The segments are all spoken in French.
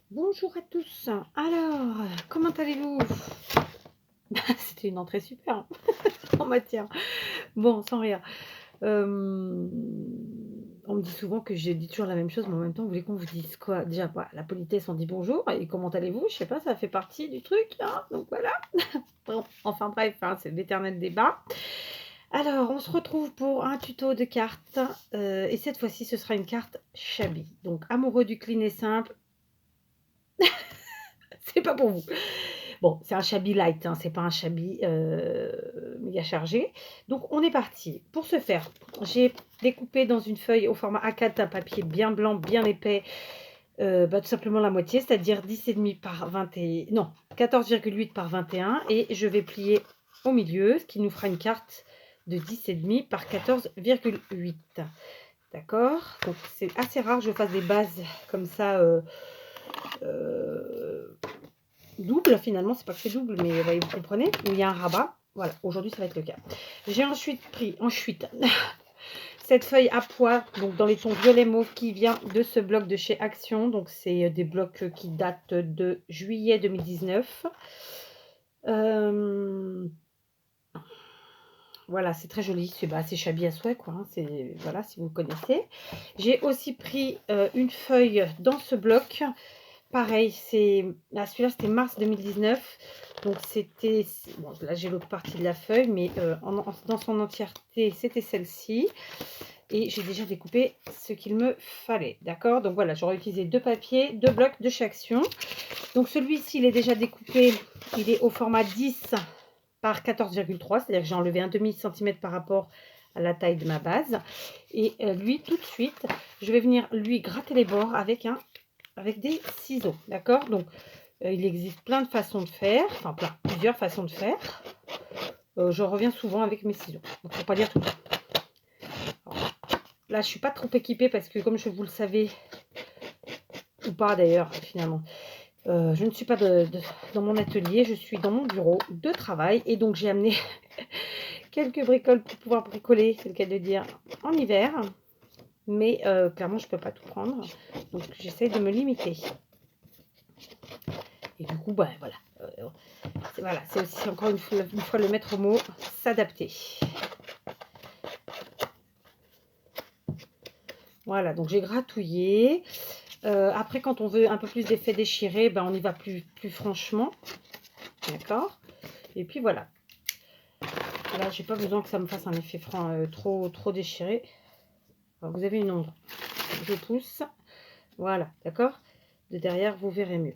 Bonjour à tous. Alors, comment allez-vous? C'était une entrée super hein, en matière. Bon, sans rire. On me dit souvent que je dis toujours la même chose, mais en même temps, vous voulez qu'on vous dise quoi? Déjà, bah, la politesse, on dit bonjour et comment allez-vous? Je sais pas, ça fait partie du truc, hein, donc voilà. Bon, enfin bref, hein, c'est l'éternel débat. Alors, on se retrouve pour un tuto de cartes et cette fois-ci, ce sera une carte Chabi. Donc, amoureux du clean et simple, c'est pas pour vous. Bon, c'est un Chabi light, hein, c'est pas un Chabi méga chargé. Donc, on est parti. Pour ce faire, j'ai découpé dans une feuille au format A4 un papier bien blanc, bien épais, bah, tout simplement la moitié, c'est-à-dire 10,5 par 21, non, 14,8 par 21, et je vais plier au milieu, ce qui nous fera une carte de 10,5 par 14,8. D'accord? Donc, c'est assez rare que je fasse des bases comme ça. Double finalement, c'est pas que c'est double, mais vous comprenez, où il y a un rabat. Voilà, aujourd'hui ça va être le cas. J'ai ensuite pris cette feuille à pois, donc dans les tons violet mauve, qui vient de ce bloc de chez Action. Donc c'est des blocs qui datent de juillet 2019. Voilà, c'est très joli, c'est bah, Chabi à souhait, quoi. Hein, voilà, si vous connaissez. J'ai aussi pris une feuille dans ce bloc. Pareil, celui-là c'était mars 2019, donc c'était, bon, là j'ai l'autre partie de la feuille, mais dans son entièreté c'était celle-ci, et j'ai déjà découpé ce qu'il me fallait, d'accord? Donc voilà, j'aurais utilisé deux papiers, deux blocs de chez Action. Donc celui-ci il est déjà découpé, il est au format 10 par 14,3, c'est-à-dire que j'ai enlevé un demi centimètre par rapport à la taille de ma base, et lui tout de suite je vais venir lui gratter les bords avec des ciseaux, d'accord? Donc, il existe plein de façons de faire, enfin plusieurs façons de faire. Je reviens souvent avec mes ciseaux, donc faut pas dire tout le temps. Alors, là, je suis pas trop équipée parce que, comme vous le savez, ou pas d'ailleurs, finalement, je ne suis pas dans mon atelier, je suis dans mon bureau de travail et donc j'ai amené quelques bricoles pour pouvoir bricoler, c'est le cas de dire, en hiver. Mais clairement, je peux pas tout prendre, donc j'essaie de me limiter. Et du coup, bah, voilà, c'est aussi encore une fois le maître mot, s'adapter. Voilà, donc j'ai gratouillé. Après, quand on veut un peu plus d'effet déchiré, ben, on y va plus franchement. D'accord? Et puis voilà. Là, j'ai pas besoin que ça me fasse un effet trop déchiré. Alors, vous avez une ombre. Je pousse. Voilà, d'accord? De derrière, vous verrez mieux.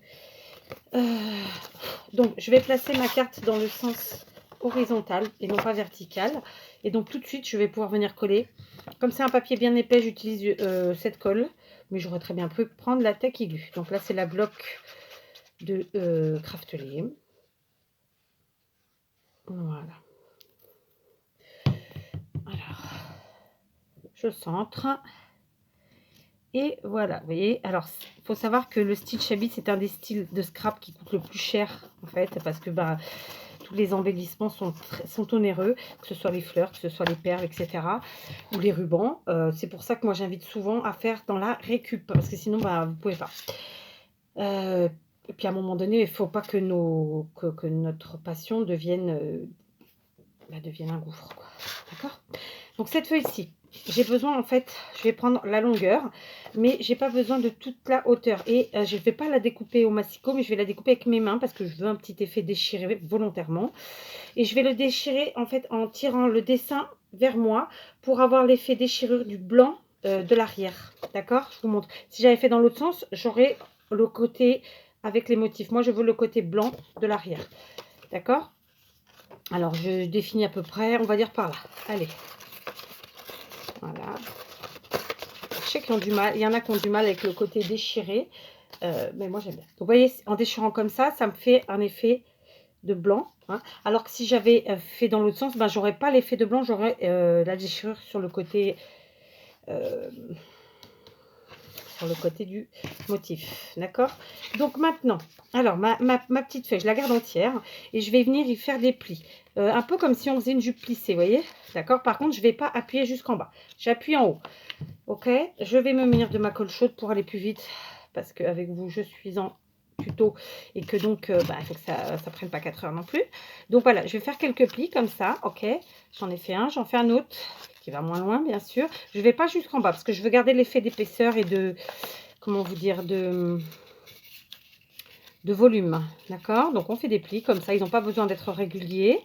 Donc, je vais placer ma carte dans le sens horizontal et non pas vertical. Et donc, tout de suite, je vais pouvoir venir coller. Comme c'est un papier bien épais, j'utilise cette colle. Mais j'aurais très bien pu prendre la taque aiguë. Donc là, c'est la bloc de Craftelier. Voilà. Alors, je centre. Et voilà, vous voyez. Alors, il faut savoir que le style Chabi, c'est un des styles de scrap qui coûte le plus cher, en fait, parce que bah, tous les embellissements sont onéreux, que ce soit les fleurs, que ce soit les perles, etc. ou les rubans. C'est pour ça que moi, j'invite souvent à faire dans la récup, parce que sinon, bah, vous ne pouvez pas. Et puis, à un moment donné, il ne faut pas que notre passion devienne un gouffre, quoi. D'accord? Donc, cette feuille-ci, j'ai besoin, en fait, je vais prendre la longueur, mais j'ai pas besoin de toute la hauteur. Et je ne vais pas la découper au massicot, mais je vais la découper avec mes mains parce que je veux un petit effet déchiré volontairement. Et je vais le déchirer, en fait, en tirant le dessin vers moi pour avoir l'effet déchirure du blanc de l'arrière. D'accord? Je vous montre. Si j'avais fait dans l'autre sens, j'aurais le côté avec les motifs. Moi, je veux le côté blanc de l'arrière. D'accord? Alors, je définis à peu près, on va dire par là. Allez. Voilà. Je sais qu'ils ont du mal. Il y en a qui ont du mal avec le côté déchiré. Mais moi, j'aime bien. Donc, vous voyez, en déchirant comme ça me fait un effet de blanc. Hein. Alors que si j'avais fait dans l'autre sens, ben, j'aurais pas l'effet de blanc. J'aurais la déchirure sur le côté... du motif, d'accord? Donc maintenant, alors ma petite feuille, je la garde entière et je vais venir y faire des plis, un peu comme si on faisait une jupe plissée, vous voyez, d'accord? Par contre, je vais pas appuyer jusqu'en bas, j'appuie en haut, ok? Je vais me munir de ma colle chaude pour aller plus vite parce qu'avec vous, je suis en tuto et que donc il faut que ça ne prenne pas 4 heures non plus. Donc voilà, je vais faire quelques plis comme ça, ok. J'en ai fait un, j'en fais un autre qui va moins loin bien sûr. Je ne vais pas jusqu'en bas parce que je veux garder l'effet d'épaisseur et de, comment vous dire, de volume, d'accord. Donc on fait des plis comme ça, ils n'ont pas besoin d'être réguliers,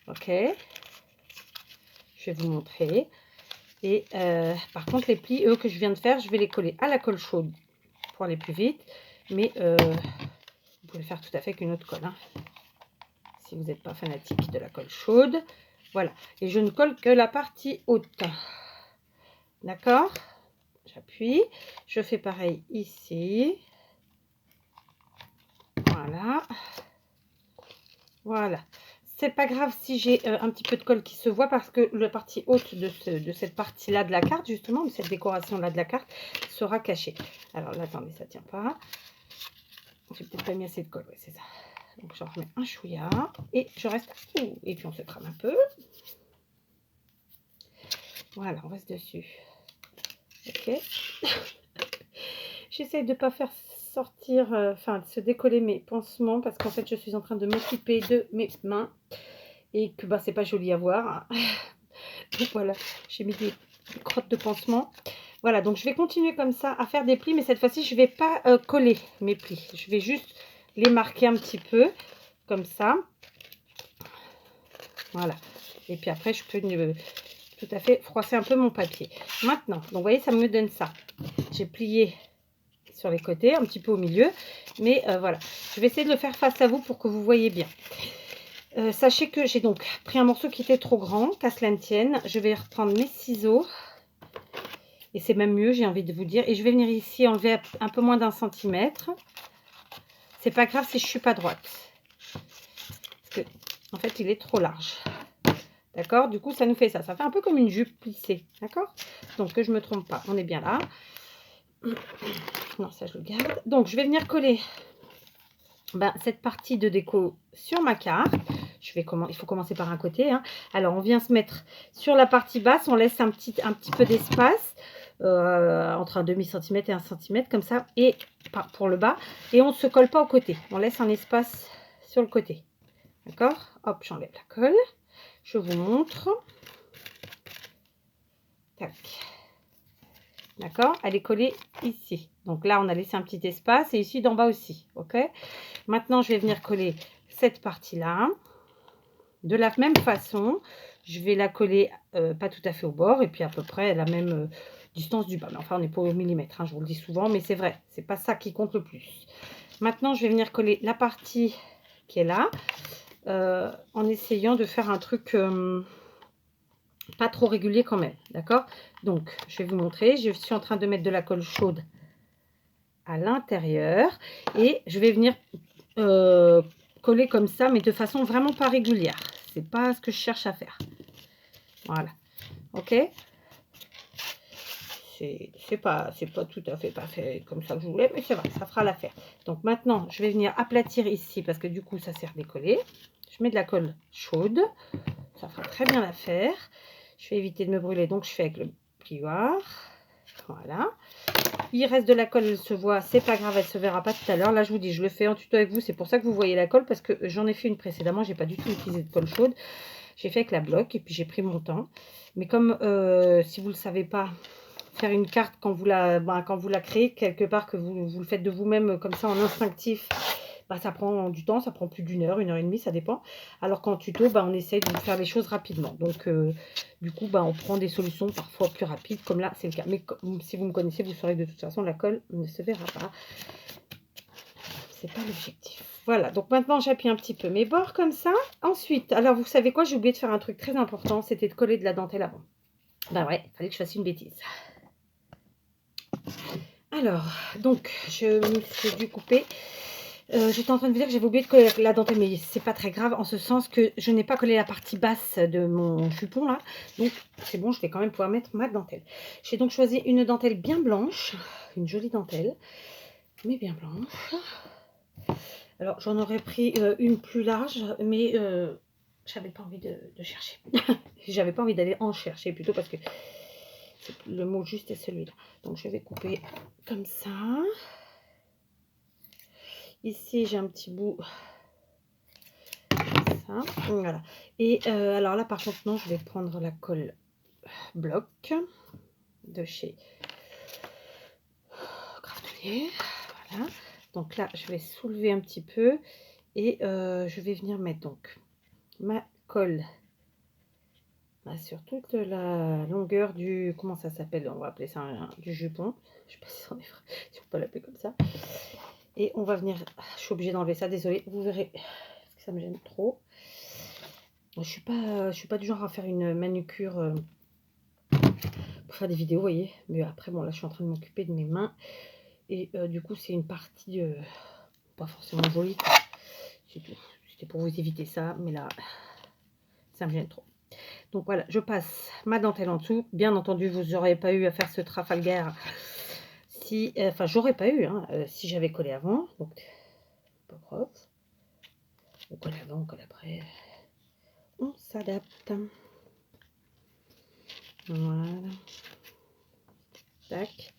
ok. Je vais vous montrer. Et par contre les plis, eux, que je viens de faire, je vais les coller à la colle chaude pour aller plus vite, mais vous pouvez le faire tout à fait avec une autre colle, hein, si vous n'êtes pas fanatique de la colle chaude. Voilà, et je ne colle que la partie haute, d'accord. J'appuie, je fais pareil ici, voilà, voilà. C'est pas grave si j'ai un petit peu de colle qui se voit parce que la partie haute de cette partie-là de la carte, justement, de cette décoration-là de la carte, sera cachée. Alors là, attendez, ça tient pas. J'ai peut-être pas mis assez de colle, ouais, c'est ça. Donc j'en remets un chouïa et je reste. Et puis on se crame un peu. Voilà, on reste dessus. Ok. J'essaie de ne pas faire sortir, enfin de se décoller mes pansements parce qu'en fait je suis en train de m'occuper de mes mains et que c'est pas joli à voir. Donc voilà, j'ai mis des crottes de pansement. Voilà, donc je vais continuer comme ça à faire des plis, mais cette fois-ci je vais pas coller mes plis. Je vais juste les marquer un petit peu comme ça. Voilà, et puis après je peux tout à fait froisser un peu mon papier. Maintenant, donc vous voyez, ça me donne ça. J'ai plié sur les côtés, un petit peu au milieu, mais voilà. Je vais essayer de le faire face à vous pour que vous voyez bien. Sachez que j'ai donc pris un morceau qui était trop grand, qu'à cela ne tienne. Je vais reprendre mes ciseaux, et c'est même mieux, j'ai envie de vous dire. Et je vais venir ici enlever un peu moins d'1 centimètre. C'est pas grave si je suis pas droite. Parce que, en fait, il est trop large. D'accord? Du coup, ça nous fait ça. Ça fait un peu comme une jupe plissée. D'accord? Donc, que je ne me trompe pas. On est bien là. Non, ça, je le garde. Donc, je vais venir coller cette partie de déco sur ma carte. Il faut commencer par un côté. Hein. Alors, on vient se mettre sur la partie basse. On laisse un petit peu d'espace entre un demi-centimètre et 1 centimètre, comme ça. Et pour le bas. Et on ne se colle pas au côté. On laisse un espace sur le côté. D'accord? Hop, j'enlève la colle. Je vous montre. Tac. D'accord? Elle est collée ici. Donc là, on a laissé un petit espace et ici d'en bas aussi. Ok? Maintenant, je vais venir coller cette partie-là. De la même façon, je vais la coller pas tout à fait au bord et puis à peu près à la même distance du bas. Mais enfin, on n'est pas au millimètre, hein, je vous le dis souvent, mais c'est vrai. C'est pas ça qui compte le plus. Maintenant, je vais venir coller la partie qui est là en essayant de faire un truc pas trop régulier quand même, d'accord. Donc je vais vous montrer, je suis en train de mettre de la colle chaude à l'intérieur et je vais venir coller comme ça, mais de façon vraiment pas régulière. C'est pas ce que je cherche à faire. Voilà, ok. C'est pas tout à fait parfait comme ça que je voulais, mais c'est vrai, ça fera l'affaire. Donc maintenant je vais venir aplatir ici parce que du coup ça sert décoller. Je mets de la colle chaude, ça fera très bien l'affaire. Je vais éviter de me brûler, donc je fais avec le plioir. Voilà. Il reste de la colle, elle se voit, c'est pas grave, elle se verra pas tout à l'heure. Là, je vous dis, je le fais en tuto avec vous, c'est pour ça que vous voyez la colle, parce que j'en ai fait une précédemment, j'ai pas du tout utilisé de colle chaude. J'ai fait avec la bloc et puis j'ai pris mon temps. Mais comme si vous le savez pas, faire une carte quand vous la créez quelque part, que vous le faites de vous-même comme ça en instinctif, ça prend du temps, ça prend plus d'1 heure, 1 h 30, ça dépend. Alors qu'en tuto, on essaye de faire les choses rapidement. Donc, du coup, on prend des solutions parfois plus rapides, comme là, c'est le cas. Mais si vous me connaissez, vous saurez que de toute façon, la colle ne se verra pas. C'est pas l'objectif. Voilà, donc maintenant, j'appuie un petit peu mes bords comme ça. Ensuite, alors, vous savez quoi, j'ai oublié de faire un truc très important, c'était de coller de la dentelle avant. Ouais, il fallait que je fasse une bêtise. Alors, donc, je me suis dû couper. J'étais en train de vous dire que j'avais oublié de coller la dentelle, mais c'est pas très grave, en ce sens que je n'ai pas collé la partie basse de mon jupon là. Donc, c'est bon, je vais quand même pouvoir mettre ma dentelle. J'ai donc choisi une dentelle bien blanche, une jolie dentelle, mais bien blanche. Alors, j'en aurais pris une plus large, mais j'avais pas envie de chercher. J'avais pas envie d'aller en chercher, plutôt parce que le mot juste est celui-là. Donc, je vais couper comme ça. Ici, j'ai un petit bout. Ça, voilà. Et alors là, par contre, non, je vais prendre la colle bloc de chez Craftelier. Voilà. Donc là, je vais soulever un petit peu et je vais venir mettre donc ma colle sur toute la longueur du, comment ça s'appelle, on va appeler ça du jupon, je sais pas si on peut l'appeler comme ça, et on va venir, je suis obligée d'enlever ça, désolée, vous verrez parce que ça me gêne trop. Je suis pas du genre à faire une manucure pour faire des vidéos, vous voyez, mais après bon, là je suis en train de m'occuper de mes mains et du coup c'est une partie pas forcément jolie, c'est tout, c'était pour vous éviter ça, mais là ça me gêne trop. Donc voilà, je passe ma dentelle en dessous. Bien entendu, vous n'aurez pas eu à faire ce Trafalgar si, enfin, j'aurais pas eu hein, si j'avais collé avant. Donc, pas grave. On colle avant, on colle après. On s'adapte. Voilà. Tac.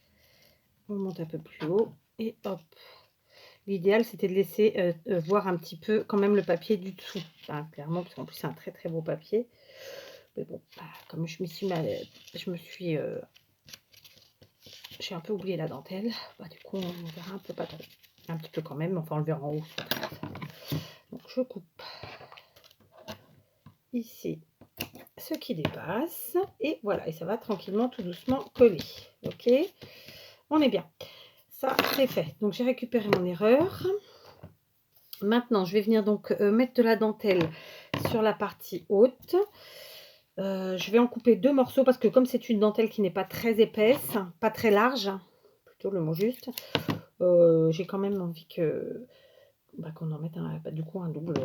On monte un peu plus haut et hop. L'idéal, c'était de laisser voir un petit peu quand même le papier du dessous. Hein, clairement, parce qu'en plus, c'est un très très beau papier. Mais bon, comme je me suis j'ai un peu oublié la dentelle. Bah, du coup, on verra un peu, pas trop. Un petit peu quand même, enfin on le verra en haut. Donc je coupe ici ce qui dépasse. Et voilà, et ça va tranquillement, tout doucement coller. Ok, on est bien. Ça, c'est fait. Donc j'ai récupéré mon erreur. Maintenant, je vais venir donc mettre de la dentelle sur la partie haute. Je vais en couper 2 morceaux parce que comme c'est une dentelle qui n'est pas très épaisse, pas très large, plutôt le mot juste, j'ai quand même envie que qu'on en mette du coup un double,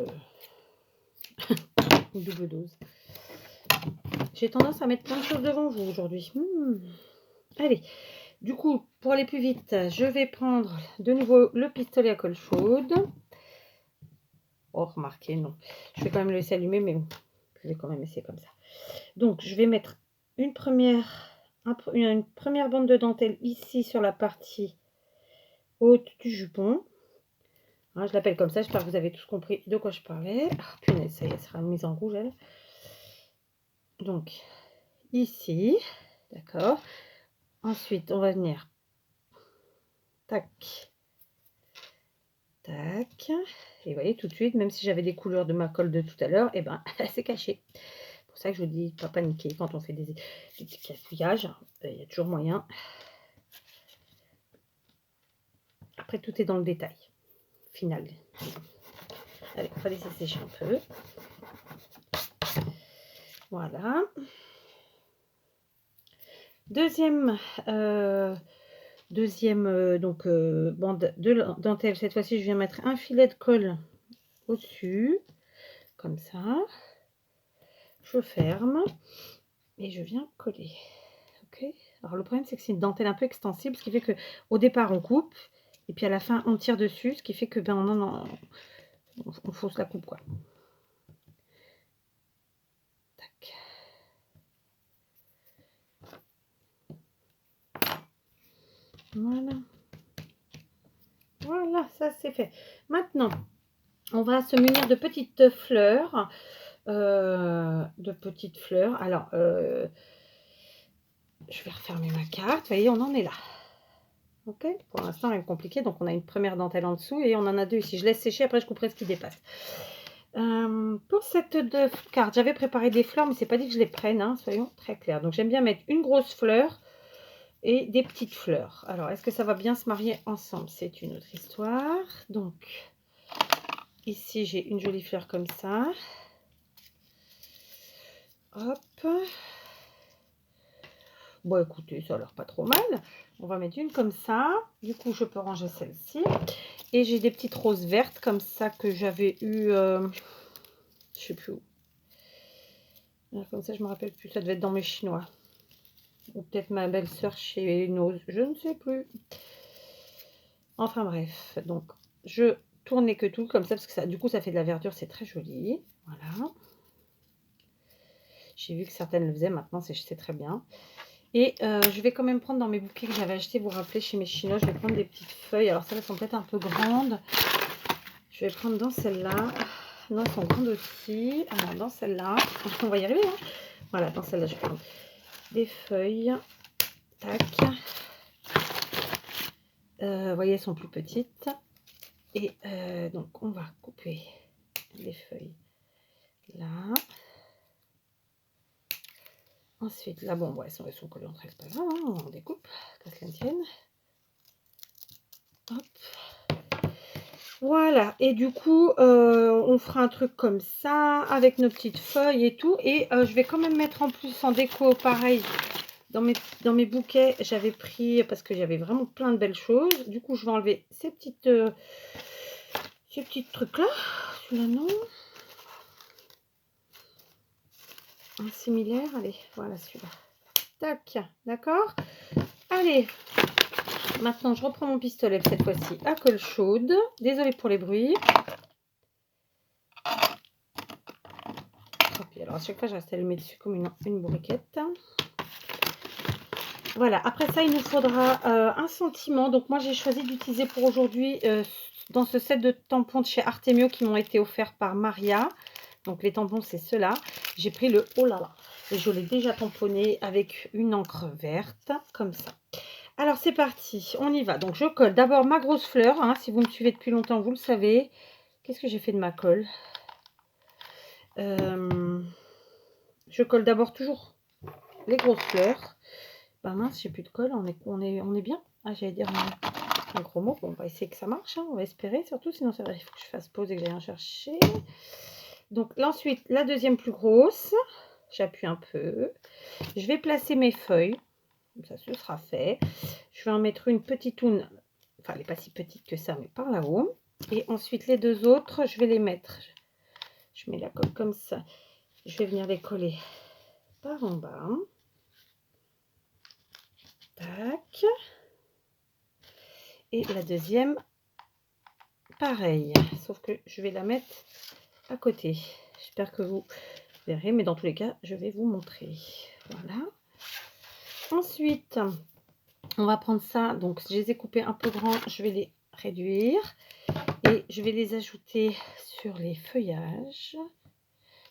une double dose. J'ai tendance à mettre plein de choses devant vous aujourd'hui. Allez, du coup, pour aller plus vite, je vais prendre de nouveau le pistolet à colle chaude. Oh, remarquez, non. Je vais quand même le laisser allumer, mais bon, je vais quand même essayer comme ça. Donc, je vais mettre une première bande de dentelle ici sur la partie haute du jupon. Hein, je l'appelle comme ça, j'espère que vous avez tous compris de quoi je parlais. Ah, punaise, ça y est, elle sera mise en rouge, elle. Donc, ici, d'accord. Ensuite, on va venir, tac, tac. Et vous voyez, tout de suite, même si j'avais des couleurs de ma colle de tout à l'heure, et ben, elle s'est cachée. C'est pour ça que je vous dis, pas paniquer quand on fait des petits cafouillages. Il y a toujours moyen. Après, tout est dans le détail final. Allez, on va laisser sécher un peu. Voilà. Deuxième donc bande de dentelle. Cette fois-ci, je viens mettre un filet de colle au-dessus, comme ça. Je ferme et je viens coller. Ok. Alors le problème, c'est que c'est une dentelle un peu extensible, ce qui fait que au départ on coupe et puis à la fin on tire dessus, ce qui fait que on fausse la coupe quoi. Tac. Voilà. Voilà, ça c'est fait. Maintenant, on va se munir de petites fleurs. Alors, je vais refermer ma carte. Vous voyez, on en est là. Ok, pour l'instant, rien de compliqué. Donc, on a une première dentelle en dessous et on en a 2 ici. Je laisse sécher, après, je couperai ce qui dépasse. Pour cette carte, j'avais préparé des fleurs, mais c'est pas dit que je les prenne, hein, soyons très clairs. Donc, j'aime bien mettre une grosse fleur et des petites fleurs. Alors, est-ce que ça va bien se marier ensemble? C'est une autre histoire. Donc, ici, j'ai une jolie fleur comme ça. Hop. Bon, écoutez, ça a l'air pas trop mal. On va mettre une comme ça. Du coup, je peux ranger celle-ci. Et j'ai des petites roses vertes comme ça que j'avais eu... je sais plus où. Alors, comme ça, je me rappelle plus. Ça devait être dans mes chinois. Ou peut-être ma belle-sœur chez Nose. Je ne sais plus. Enfin, bref. Donc, je tournais que tout comme ça. Parce que ça, du coup, ça fait de la verdure. C'est très joli. Voilà. J'ai vu que certaines le faisaient. Maintenant, c'est très bien. Et je vais quand même prendre dans mes bouquets que j'avais acheté, vous vous rappelez, chez mes chinois, je vais prendre des petites feuilles. Alors ça, elles sont peut-être un peu grandes. Je vais prendre dans celle-là. Non, elles sont grandes aussi. Alors, dans celle-là, on va y arriver. Hein. Voilà, dans celle-là, je vais prendre des feuilles. Tac. Vous voyez, elles sont plus petites. Et donc, on va couper les feuilles là. Ensuite, là, bon, ouais, elles sont collées entre elles, c'est pas grave, hein, on découpe, qu'à cela ne tienne. Hop. Voilà, et du coup, on fera un truc comme ça, avec nos petites feuilles et tout. Et je vais quand même mettre en plus en déco, pareil, dans mes bouquets, j'avais pris, parce que j'avais vraiment plein de belles choses. Du coup, je vais enlever ces petits trucs-là. Celui-là, non. Un similaire, allez, voilà celui-là. Tac, d'accord. Allez, maintenant je reprends mon pistolet cette fois-ci à colle chaude. Désolée pour les bruits. Et alors à chaque fois je reste allumée dessus comme une briquette. Voilà, après ça il nous faudra un sentiment. Donc moi j'ai choisi d'utiliser pour aujourd'hui dans ce set de tampons de chez Artemio qui m'ont été offerts par Maria. Donc les tampons c'est ceux-là. J'ai pris le oh là là. Et je l'ai déjà tamponné avec une encre verte comme ça. Alors c'est parti, on y va. Donc je colle d'abord ma grosse fleur. Hein, si vous me suivez depuis longtemps, vous le savez. Qu'est-ce que j'ai fait de ma colle? Je colle d'abord toujours les grosses fleurs. Ben mince, j'ai plus de colle, on est bien. Ah, j'allais dire un gros mot. Bon, on va essayer que ça marche, hein, on va espérer surtout, sinon ça va, il faut que je fasse pause et que j'aille en chercher. Donc là, ensuite, la deuxième plus grosse, j'appuie un peu. Je vais placer mes feuilles, comme ça ce sera fait. Je vais en mettre une petite toune, enfin elle n'est pas si petite que ça, mais par là-haut. Et ensuite les deux autres, je vais les mettre. Je mets la colle comme ça. Je vais venir les coller par en bas. Tac. Et la deuxième, pareil. Sauf que je vais la mettre à côté. J'espère que vous verrez, mais dans tous les cas, je vais vous montrer. Voilà. Ensuite, on va prendre ça. Donc, je les ai coupés un peu grands. Je vais les réduire. Et je vais les ajouter sur les feuillages.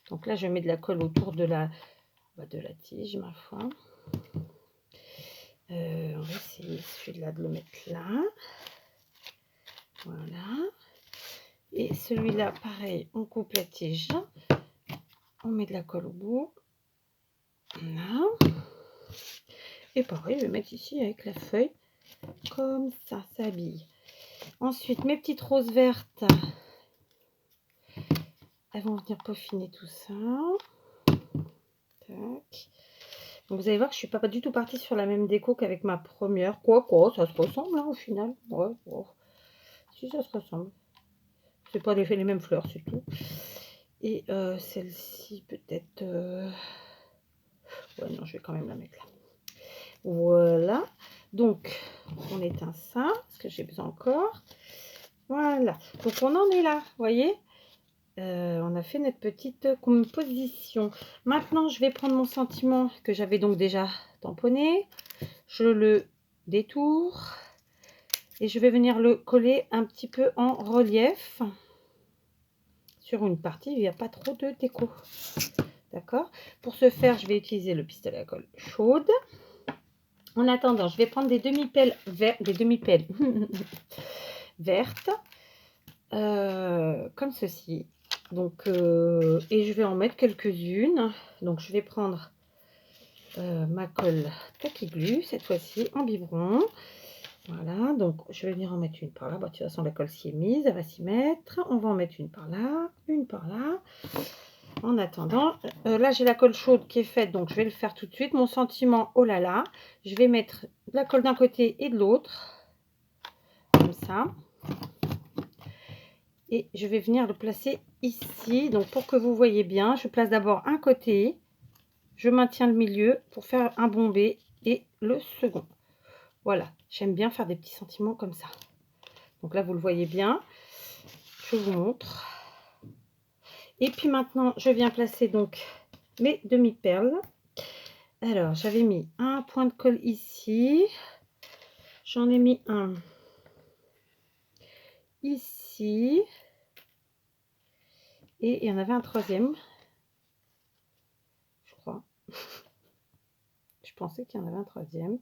Donc là, je mets de la colle autour de la tige, ma foi. On va essayer celui-là de le mettre là. Voilà. Et celui-là, pareil, on coupe la tige. On met de la colle au bout. Voilà. Et pareil, je vais mettre ici avec la feuille. Comme ça, ça habille. Ensuite, mes petites roses vertes. Elles vont venir peaufiner tout ça. Tac. Donc, vous allez voir que je ne suis pas du tout partie sur la même déco qu'avec ma première. Quoi, ça se ressemble hein, au final. Ouais, oh. Si, ça se ressemble. C'est pas les mêmes fleurs, c'est tout. Et celle-ci, peut-être... Ouais, non, je vais quand même la mettre là. Voilà. Donc, on éteint ça, parce que j'ai besoin encore. Voilà. Donc, on en est là, vous voyez. On a fait notre petite composition. Maintenant, je vais prendre mon sentiment que j'avais donc déjà tamponné. Je le détourne. Et je vais venir le coller un petit peu en relief. Sur une partie, il n'y a pas trop de déco. D'accord. Pour ce faire, je vais utiliser le pistolet à colle chaude. En attendant, je vais prendre des demi-pelles vertes, comme ceci. Donc, et je vais en mettre quelques-unes. Donc, je vais prendre ma colle Tacky Glue, cette fois-ci en biberon. Voilà, donc je vais venir en mettre une par là. Bah, de toute façon, la colle s'y est mise, elle va s'y mettre. On va en mettre une par là, une par là. En attendant, là j'ai la colle chaude qui est faite, donc je vais le faire tout de suite. Mon sentiment, oh là là, je vais mettre la colle d'un côté et de l'autre, comme ça. Et je vais venir le placer ici. Donc pour que vous voyez bien, je place d'abord un côté, je maintiens le milieu pour faire un bombé et le second. Voilà, j'aime bien faire des petits sentiments comme ça. Donc là vous le voyez bien, je vous montre. Et puis maintenant, je viens placer donc mes demi-perles. Alors, j'avais mis un point de colle ici. J'en ai mis un ici. Et il y en avait un troisième, je crois. Je pensais qu'il y en avait un troisième.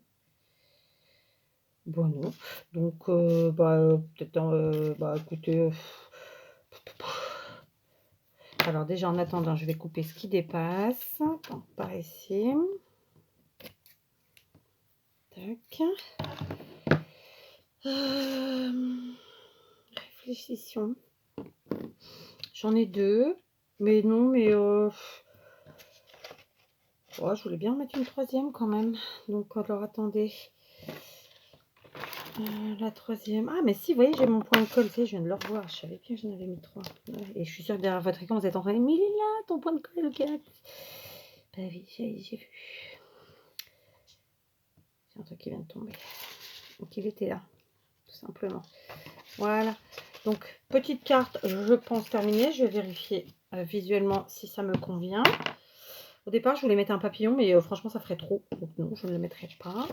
Bon, non. Donc, peut-être, écoutez. Alors, déjà, en attendant, je vais couper ce qui dépasse. Donc, par ici. Tac. Réfléchissons. J'en ai deux. Mais non, mais oh, je voulais bien en mettre une troisième quand même. Donc, alors, attendez. La troisième. Ah, mais si, vous voyez, j'ai mon point de colle. Je viens de le revoir. Je savais bien que j'en avais mis trois. Ouais, et je suis sûre que derrière votre écran, vous êtes en train de dire, mais il est là, ton point de colle, ok. Bah oui, j'ai vu. C'est un truc qui vient de tomber. Donc, il était là, tout simplement. Voilà. Donc, petite carte, je pense terminée. Je vais vérifier visuellement si ça me convient. Au départ, je voulais mettre un papillon, mais franchement, ça ferait trop. Donc, non, je ne le mettrai pas.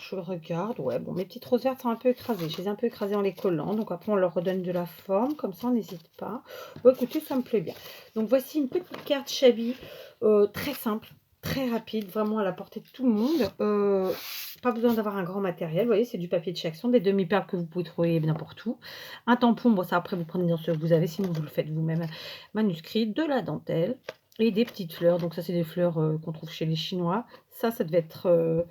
Je le regarde. Ouais, bon, mes petites roses vertes sont un peu écrasées. Je les ai un peu écrasées en les collant. Donc, après, on leur redonne de la forme. Comme ça, on n'hésite pas. Bon, écoutez, ça me plaît bien. Donc, voici une petite carte Shabby. Très simple, très rapide. Vraiment à la portée de tout le monde. Pas besoin d'avoir un grand matériel. Vous voyez, c'est du papier de Chaction, des demi-perles que vous pouvez trouver n'importe où. Un tampon, bon, ça, après, vous prenez dans ce que vous avez. Sinon, vous le faites vous-même. Manuscrit, de la dentelle. Et des petites fleurs, donc ça c'est des fleurs qu'on trouve chez les Chinois. Ça devait être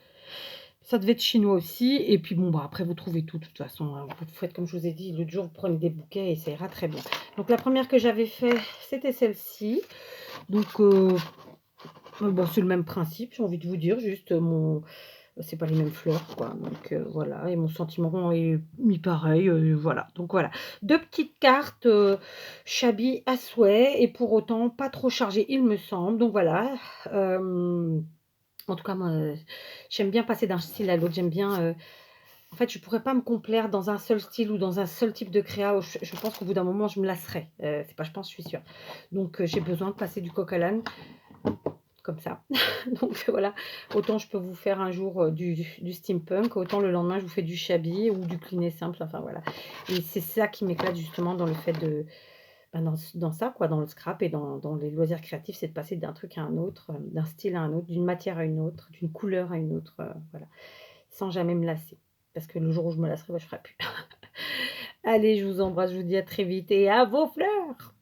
chinois aussi. Et puis bon, bah, après vous trouvez tout de toute façon. Hein. Vous faites comme je vous ai dit, l'autre jour vous prenez des bouquets et ça ira très bien. Donc la première que j'avais fait, c'était celle-ci. Donc bon, c'est le même principe, j'ai envie de vous dire, juste c'est pas les mêmes fleurs, quoi. Donc voilà, et mon sentiment est mis pareil, voilà. Donc voilà, deux petites cartes Shabby à souhait, et pour autant pas trop chargées, il me semble. Donc voilà. En tout cas, moi, j'aime bien passer d'un style à l'autre. J'aime bien. En fait, je pourrais pas me complaire dans un seul style ou dans un seul type de créa. Je pense qu'au bout d'un moment, je me lasserais. C'est pas, je pense, je suis sûre. Donc, j'ai besoin de passer du coq à l'âne comme ça. Donc voilà, autant je peux vous faire un jour du steampunk, autant le lendemain je vous fais du shabby ou du cliné simple, enfin voilà. Et c'est ça qui m'éclate justement dans le fait de, dans ça, quoi, dans le scrap et dans les loisirs créatifs, c'est de passer d'un truc à un autre, d'un style à un autre, d'une matière à une autre, d'une couleur à une autre, voilà, sans jamais me lasser. Parce que le jour où je me lasserai, bah, je ferai plus. Allez, je vous embrasse, je vous dis à très vite et à vos fleurs!